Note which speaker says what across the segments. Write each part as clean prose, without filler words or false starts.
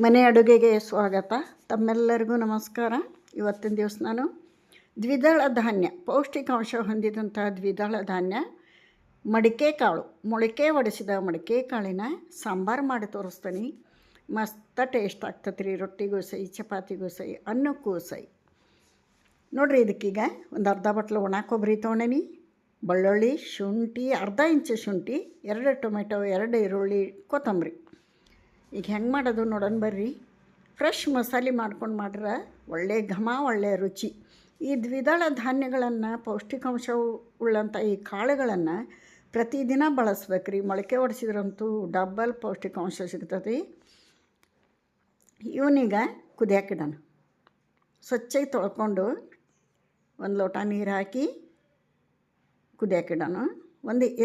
Speaker 1: ಮನೆ ಅಡುಗೆಗೆ ಸ್ವಾಗತ. ತಮ್ಮೆಲ್ಲರಿಗೂ ನಮಸ್ಕಾರ. ಇವತ್ತಿನ ದಿವಸ ನಾನು ದ್ವಿದಳ ಧಾನ್ಯ, ಪೌಷ್ಟಿಕಾಂಶ ಹೊಂದಿದಂಥ ದ್ವಿದಳ ಧಾನ್ಯ ಮಡಿಕೆ ಕಾಳು, ಮೊಳಕೆ ಒಡಿಸಿದ ಮಡಿಕೆ ಕಾಳಿನ ಸಾಂಬಾರು ಮಾಡಿ ತೋರಿಸ್ತೀನಿ. ಮಸ್ತ ಟೇಸ್ಟ್ ಆಗ್ತದೆ ರೀ. ರೊಟ್ಟಿಗೂ ಸೈ, ಚಪಾತಿಗೂ ಸೈ, ಅನ್ನಕ್ಕೂ ಸೈ. ನೋಡಿರಿ, ಇದಕ್ಕೀಗ ಒಂದು ಅರ್ಧ ಬಟ್ಲು ಒಣ ಕೊಬ್ಬರಿ ತೊಗೊಂಡೇನಿ, ಬೆಳ್ಳುಳ್ಳಿ, ಶುಂಠಿ, ಅರ್ಧ ಇಂಚು ಶುಂಠಿ, 2 ಟೊಮೆಟೊ, 2 ಈರುಳ್ಳಿ, ಕೊತ್ತಂಬರಿ. ಈಗ ಹೆಂಗೆ ಮಾಡೋದು ನೋಡೋಣ ಬರ್ರಿ. ಫ್ರೆಶ್ ಮಸಾಲೆ ಮಾಡ್ಕೊಂಡು ಮಾಡ್ರೆ ಒಳ್ಳೆ ಘಮ, ಒಳ್ಳೆಯ ರುಚಿ. ಈ ದ್ವಿದಳ ಧಾನ್ಯಗಳನ್ನು, ಪೌಷ್ಟಿಕಾಂಶ ಉಳ್ಳಂಥ ಈ ಕಾಳುಗಳನ್ನು ಪ್ರತಿದಿನ ಬಳಸ್ಬೇಕು ರೀ. ಮೊಳಕೆ ಒಡಿಸಿದ್ರಂತೂ ಡಬ್ಬಲ್ ಪೌಷ್ಟಿಕಾಂಶ ಸಿಗ್ತದೆ. ಇವನೀಗ ಕುದಿಯಾಕಿಡೋಣ. ಸ್ವಚ್ಛಗೆ ತೊಳ್ಕೊಂಡು ಒಂದು ಲೋಟ ನೀರು ಹಾಕಿ ಕುದಿಯಾಕಿಡೋಣ.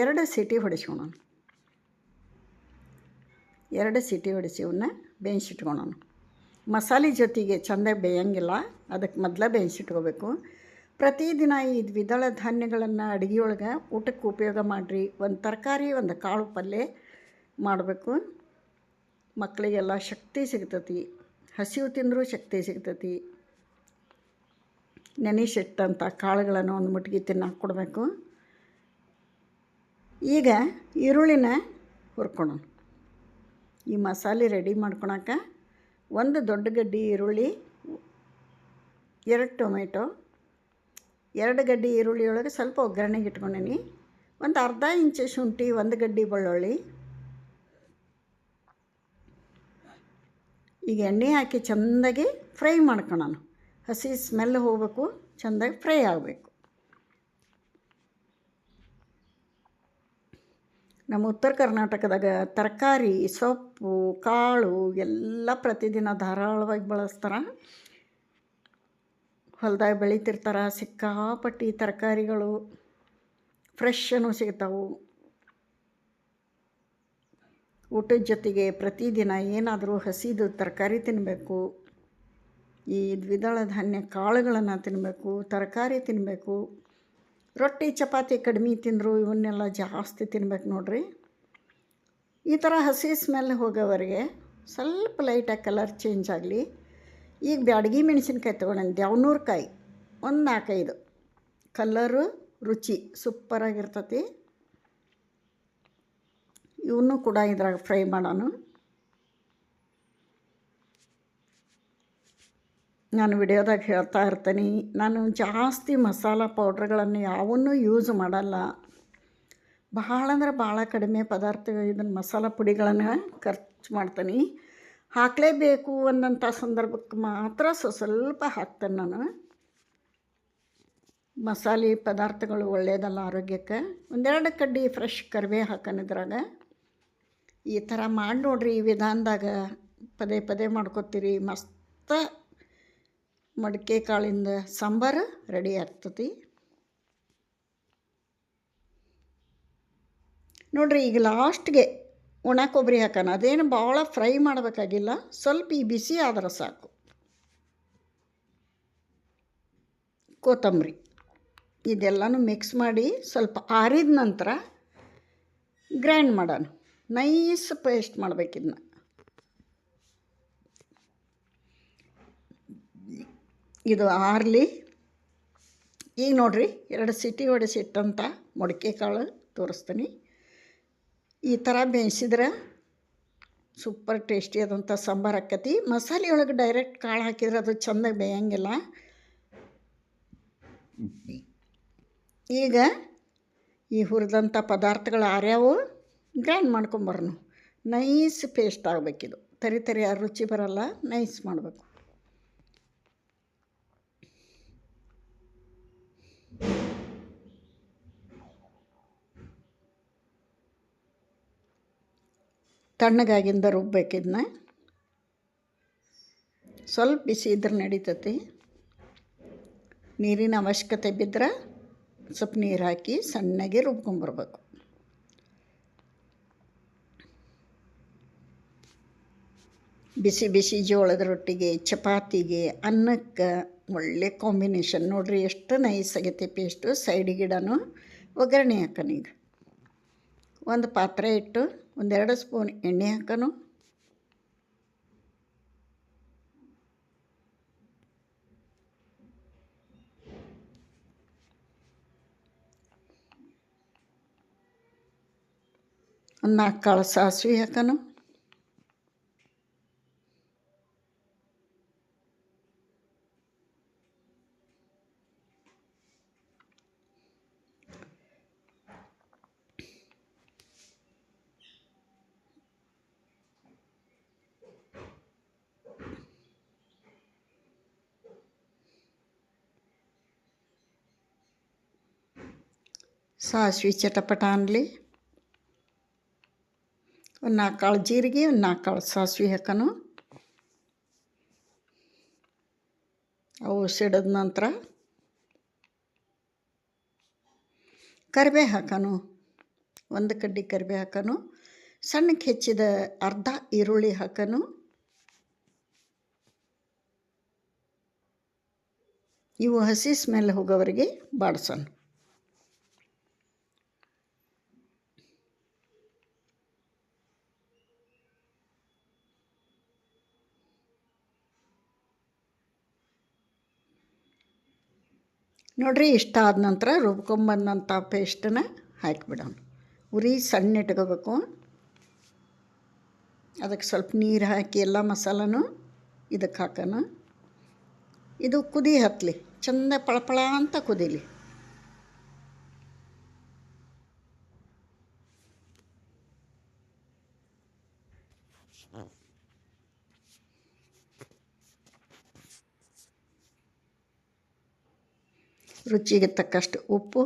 Speaker 1: 2 ಸೀಟಿ ಹೊಡಿಸ್ಕೊಳೋಣ. 2 ಸೀಟಿ ಹೊಡಿಸಿ ಇವನ್ನ ಬೇಯಿಸಿಟ್ಕೊಳೋಣ. ಮಸಾಲೆ ಜೊತೆಗೆ ಚೆಂದ ಬೇಯಂಗಿಲ್ಲ, ಅದಕ್ಕೆ ಮೊದಲೇ ಬೇಯಿಸಿಟ್ಕೋಬೇಕು. ಪ್ರತಿದಿನ ಈ ದ್ವಿದಳ ಧಾನ್ಯಗಳನ್ನು ಅಡುಗೆಯೊಳಗೆ ಊಟಕ್ಕೆ ಉಪಯೋಗ ಮಾಡಿರಿ. ಒಂದು ತರಕಾರಿ, ಒಂದು ಕಾಳು ಪಲ್ಯ ಮಾಡಬೇಕು. ಮಕ್ಕಳಿಗೆಲ್ಲ ಶಕ್ತಿ ಸಿಗ್ತತಿ. ಹಸಿವು ತಿಂದರೂ ಶಕ್ತಿ ಸಿಗ್ತತಿ. ನೆನೆಸಿಟ್ಟಂಥ ಕಾಳುಗಳನ್ನು ಒಂದು ಮುಟ್ಗಿ ತಿನ್ನಕ್ಕೆ ಕೊಡಬೇಕು. ಈಗ ಈರುಳ್ಳಿನ ಹುರ್ಕೊಳ್ಳೋಣ. ಈ ಮಸಾಲೆ ರೆಡಿ ಮಾಡ್ಕೊಳಕ್ಕೆ 1 ದೊಡ್ಡ ಗಡ್ಡೆ ಈರುಳ್ಳಿ, 2 ಟೊಮೆಟೊ, 2 ಗಡ್ಡೆ ಈರುಳ್ಳಿಯೊಳಗೆ ಸ್ವಲ್ಪ ಒಗ್ಗರಣೆಗೆ ಇಟ್ಕೊಂಡೀನಿ. ಒಂದು ಅರ್ಧ ಇಂಚು ಶುಂಠಿ, 1 ಗಡ್ಡೆ ಬೆಳ್ಳುಳ್ಳಿ. ಈಗ ಎಣ್ಣೆ ಹಾಕಿ ಚೆಂದಾಗಿ ಫ್ರೈ ಮಾಡ್ಕೊಳ್ಳೋಣ. ಹಸಿ ಸ್ಮೆಲ್ ಹೋಗಬೇಕು, ಚೆಂದಾಗಿ ಫ್ರೈ ಆಗಬೇಕು. ನಮ್ಮ ಉತ್ತರ ಕರ್ನಾಟಕದಾಗ ತರಕಾರಿ, ಸೊಪ್ಪು, ಕಾಳು ಎಲ್ಲ ಪ್ರತಿದಿನ ಧಾರಾಳವಾಗಿ ಬಳಸ್ತಾರೆ. ಹೊಲದಾಗ ಬೆಳಿತಿರ್ತಾರೆ. ಸಿಕ್ಕಾಪಟ್ಟಿ ತರಕಾರಿಗಳು ಫ್ರೆಶ್ಶೂ ಸಿಗ್ತಾವೆ. ಊಟದ ಜೊತೆಗೆ ಪ್ರತಿದಿನ ಏನಾದರೂ ಹಸಿದು ತರಕಾರಿ ತಿನ್ನಬೇಕು. ಈ ದ್ವಿದಳ ಧಾನ್ಯ ಕಾಳುಗಳನ್ನು ತಿನ್ನಬೇಕು, ತರಕಾರಿ ತಿನ್ನಬೇಕು. ರೊಟ್ಟಿ ಚಪಾತಿ ಕಡಿಮೆ ತಿಂದರು ಇವನ್ನೆಲ್ಲ ಜಾಸ್ತಿ ತಿನ್ಬೇಕು ನೋಡ್ರಿ. ಈ ಥರ ಹಸಿ ಸ್ಮೆಲ್ ಹೋಗೋವರೆಗೆ ಸ್ವಲ್ಪ ಲೈಟಾಗಿ ಕಲರ್ ಚೇಂಜ್ ಆಗಲಿ. ಈಗ ಬ್ಯಾಡಗಿ ಮೆಣಸಿನ್ಕಾಯಿ ತೊಗೊಂಡು ದ್ಯಾವ್ನೂರ್ಕಾಯಿ ಒಂದು 4-5. ಕಲ್ಲರು ರುಚಿ ಸೂಪರಾಗಿರ್ತತಿ. ಇವನ್ನೂ ಕೂಡ ಇದ್ರಾಗ ಫ್ರೈ ಮಾಡೋಣ. ನಾನು ವಿಡಿಯೋದಾಗ ಹೇಳ್ತಾ ಇರ್ತೀನಿ, ನಾನು ಜಾಸ್ತಿ ಮಸಾಲ ಪೌಡ್ರ್ಗಳನ್ನು ಯಾವನ್ನೂ ಯೂಸ್ ಮಾಡಲ್ಲ. ಭಾಳ ಅಂದ್ರೆ ಭಾಳ ಕಡಿಮೆ ಪದಾರ್ಥ ಇದನ್ನು ಮಸಾಲ ಪುಡಿಗಳನ್ನು ಖರ್ಚು ಮಾಡ್ತೀನಿ. ಹಾಕಲೇಬೇಕು ಅನ್ನೋಂಥ ಸಂದರ್ಭಕ್ಕೆ ಮಾತ್ರ ಸ್ವಲ್ಪ ಹಾಕ್ತೇನೆ ನಾನು. ಮಸಾಲೆ ಪದಾರ್ಥಗಳು ಒಳ್ಳೆಯದಲ್ಲ ಆರೋಗ್ಯಕ್ಕೆ. 1-2 ಕಡ್ಡಿ ಫ್ರೆಶ್ ಕರಿಬೇವು ಹಾಕೋಣಿದ್ರಾಗ. ಈ ಥರ ಮಾಡಿ ನೋಡ್ರಿ. ಈ ವಿಧಾನದಾಗ ಪದೇ ಪದೇ ಮಾಡ್ಕೊತೀರಿ. ಮಸ್ತ ಮಡಿಕೆ ಕಾಳಿಂದ ಸಾಂಬಾರು ರೆಡಿ ಆಗ್ತತಿ ನೋಡಿರಿ. ಈಗ ಲಾಸ್ಟ್ಗೆ ಒಣ ಕೊಬ್ಬರಿ ಹಾಕೋಣ. ಅದೇನು ಭಾಳ ಫ್ರೈ ಮಾಡಬೇಕಾಗಿಲ್ಲ, ಸ್ವಲ್ಪ ಈ ಬಿಸಿ ಆದ್ರೆ ಸಾಕು. ಕೊತ್ತಂಬರಿ ಇದೆಲ್ಲನೂ ಮಿಕ್ಸ್ ಮಾಡಿ ಸ್ವಲ್ಪ ಆರಿದ ನಂತರ ಗ್ರೈಂಡ್ ಮಾಡೋಣ. ನೈಸ್ ಪೇಸ್ಟ್ ಮಾಡಬೇಕಿದ್ನ. ಇದು ಆರಲಿ. ಈಗ ನೋಡಿರಿ, 2 ಸೀಟಿ ಹೊಡೆಸಿಟ್ಟಂಥ ಮೊಳಕೆ ಕಾಳು ತೋರಿಸ್ತೀನಿ. ಈ ಥರ ಬೇಯಿಸಿದ್ರೆ ಸೂಪರ್ ಟೇಸ್ಟಿ ಆದಂಥ ಸಾಂಬಾರು ಆಕ್ಕತಿ. ಮಸಾಲೆ ಒಳಗೆ ಡೈರೆಕ್ಟ್ ಕಾಳು ಹಾಕಿದ್ರೆ ಅದು ಚೆಂದ ಬೇಯಂಗಿಲ್ಲ. ಈಗ ಈ ಹುರಿದಂಥ ಪದಾರ್ಥಗಳು ಆರ್ಯಾವು ಗ್ರೈಂಡ್ ಮಾಡ್ಕೊಂಬರೋಣ. ನೈಸ್ ಪೇಸ್ಟ್ ಆಗಬೇಕಿದು. ತರಿ ಆ ರುಚಿ ಬರಲ್ಲ, ನೈಸ್ ಮಾಡಬೇಕು. ತಣ್ಣಗಾಗಿಂದ ರುಬ್ಬೇಕಿದ್ನ. ಸ್ವಲ್ಪ ಬಿಸಿ ಇದ್ರೆ ನಡೀತತಿ. ನೀರಿನ ಅವಶ್ಯಕತೆ ಬಿದ್ದರೆ ಸ್ವಲ್ಪ ನೀರು ಹಾಕಿ ಸಣ್ಣಗೆ ರುಬ್ಕೊಂಬರ್ಬೇಕು. ಬಿಸಿ ಬಿಸಿ ಜೋಳದ ರೊಟ್ಟಿಗೆ, ಚಪಾತಿಗೆ, ಅನ್ನಕ್ಕೆ ಒಳ್ಳೆ ಕಾಂಬಿನೇಷನ್. ನೋಡಿರಿ ಎಷ್ಟು ನೈಸ್ ಆಗೈತೆ ಪೇಸ್ಟು. ಸೈಡಿಗಿಡನು ಒಗ್ಗರಣೆ ಹಾಕೋಣ. ಈಗ ಒಂದು ಪಾತ್ರೆ ಇಟ್ಟು 1-2 ಸ್ಪೂನ್ ಎಣ್ಣೆ ಹಾಕೋಣ. ಒಂದು 4 ಕಾಳು ಸಾಸಿವೆ ಹಾಕೋಣ. ಸಾಸಿವೆ ಚಟಪಟ ಅನ್ನಲಿ. ಒಂದು 4 ಕಾಳು ಜೀರಿಗೆ, ಒಂದು 4 ಕಾಳು ಸಾಸಿವೆ ಹಾಕೋಣ. ಅವು ಸಿಡಿದ ನಂತರ ಕರಿಬೇವು ಹಾಕೋಣ. 1 ಕಡ್ಡಿ ಕರಿಬೇವು ಹಾಕೋಣ. ಸಣ್ಣಕ್ಕೆ ಹೆಚ್ಚಿದ ಅರ್ಧ ಈರುಳ್ಳಿ ಹಾಕೋಣ. ಇವು ಹಸಿ ಸ್ಮೆಲ್ ಹೋಗೋವರೆಗೆ ಬಾಡಿಸೋಣ. ನೋಡಿರಿ, ಇಷ್ಟ ಆದ ನಂತರ ರುಬ್ಕೊಂಬಂದಂಥ ಪೇಸ್ಟನ್ನು ಹಾಕಿಬಿಡೋಣ. ಉರಿ ಸಣ್ಣ ಇಟ್ಕೋಬೇಕು. ಅದಕ್ಕೆ ಸ್ವಲ್ಪ ನೀರು ಹಾಕಿ ಎಲ್ಲ ಮಸಾಲನೂ ಇದಕ್ಕೆ ಹಾಕೋಣ. ಇದು ಕುದಿ ಹತ್ತಲಿ, ಚೆಂದ ಪಳಪಳ ಅಂತ ಕುದೀಲಿ. ರುಚಿಗೆ ತಕ್ಕಷ್ಟು ಉಪ್ಪು,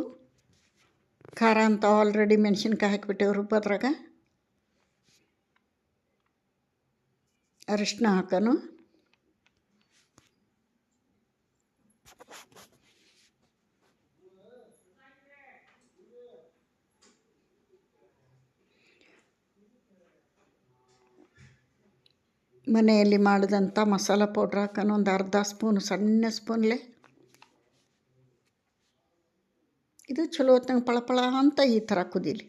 Speaker 1: ಖಾರ ಅಂತ ಆಲ್ರೆಡಿ ಮೆಣಸಿನ್ಕಾಯಿ ಹಾಕಿಬಿಟ್ಟೇವು ರುಬ್ಬೋದ್ರಾಗ. ಅರಿಶಿನ ಹಾಕೋಣ. ಮನೆಯಲ್ಲಿ ಮಾಡಿದಂಥ ಮಸಾಲ ಪೌಡ್ರ್ ಹಾಕೋಣ. ಒಂದು ಅರ್ಧ ಸ್ಪೂನು, ಸಣ್ಣ ಸ್ಪೂನ್ಲೆ. ಇದು ಚಲೋ ಹೊತ್ತಂಗೆ ಪಳಪಳ ಅಂತ ಈ ಥರ ಕುದೀಲಿ.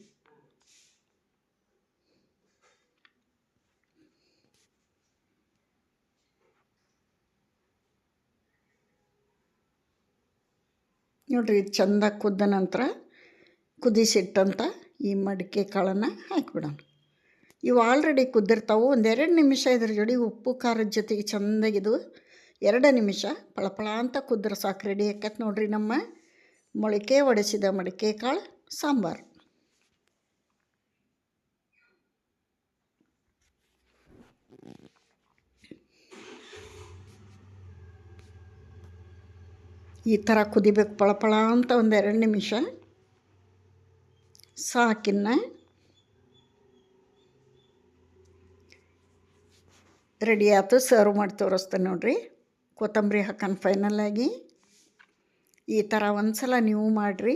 Speaker 1: ನೋಡಿರಿ, ಇದು ಚೆಂದ ಕುದ್ದ ನಂತರ ಕುದಿಸಿಟ್ಟಂಥ ಈ ಮಡಿಕೆ ಕಾಳನ್ನು ಹಾಕಿಬಿಡೋಣ. ಇವು ಆಲ್ರೆಡಿ ಕುದ್ದಿರ್ತಾವೆ. 1-2 ನಿಮಿಷ ಇದ್ರ ಜೋಡಿ ಉಪ್ಪು ಖಾರದ ಜೊತೆಗೆ ಚೆಂದಾಗಿದು 2 ನಿಮಿಷ ಪಳಪಳ ಅಂತ ಕುದ್ರೆ ಸಾಕು, ರೆಡಿ ಆಕೈತೆ ನೋಡಿರಿ ನಮ್ಮ ಮೊಳಕೆ ಒಡೆಸಿದ ಮಡಿಕೆ ಕಾಳು ಸಾಂಬಾರು. ಈ ಥರ ಕುದಿಬೇಕು ಪಳಪಳ ಅಂತ 1-2 ನಿಮಿಷ ಸಾಕಿನ್ನ. ರೆಡಿ ಆಯ್ತು, ಸರ್ವ್ ಮಾಡಿ ತೋರಿಸ್ತೇನೆ ನೋಡಿರಿ. ಕೊತ್ತಂಬರಿ ಹಾಕೋಣ ಫೈನಲ್ಲಾಗಿ. ಈ ಥರ ಒಂದು ಸಲ ನೀವು ಮಾಡಿರಿ.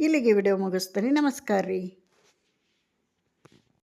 Speaker 1: ಇಲ್ಲಿಗೆ ವಿಡಿಯೋ ಮುಗಿಸ್ತೀನಿ. ನಮಸ್ಕಾರ ರೀ.